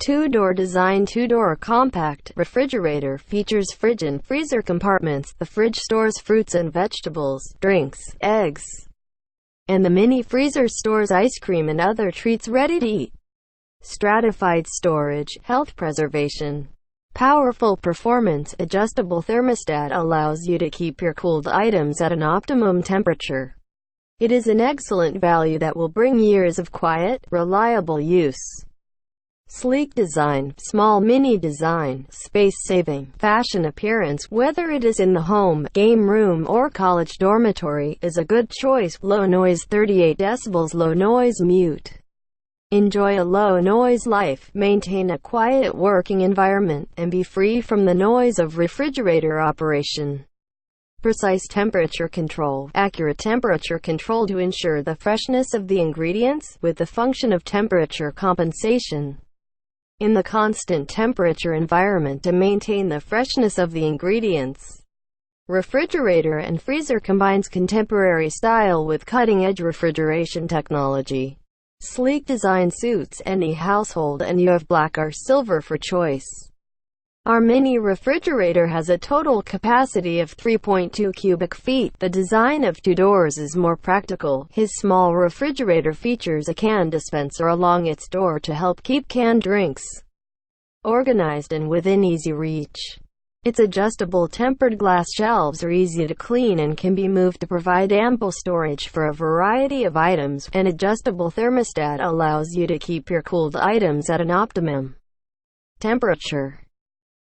Two-door design. Two-door compact refrigerator features fridge and freezer compartments. The fridge stores fruits and vegetables, drinks, eggs, and the mini freezer stores ice cream and other treats ready to eat. Stratified storage, health preservation. Powerful performance. Adjustable thermostat allows you to keep your cooled items at an optimum temperature. It is an excellent value that will bring years of quiet, reliable use. Sleek design, small mini design, space-saving, fashion appearance. Whether it is in the home, game room, or college dormitory, is a good choice. Low noise. 38 decibels. Low noise. Mute. Enjoy a low noise life, maintain a quiet working environment, and be free from the noise of refrigerator operation. Precise temperature control. Accurate temperature control to ensure the freshness of the ingredients, with the function of temperature compensation. In the constant temperature environment to maintain the freshness of the ingredients. Refrigerator and freezer combines contemporary style with cutting-edge refrigeration technology. Sleek design suits any household, and you have black or silver for choice. Our mini refrigerator has a total capacity of 3.2 cubic feet. The design of two doors is more practical. His small refrigerator features a can dispenser along its door to help keep canned drinks organized and within easy reach. Its adjustable tempered glass shelves are easy to clean and can be moved to provide ample storage for a variety of items. An adjustable thermostat allows you to keep your cooled items at an optimum temperature.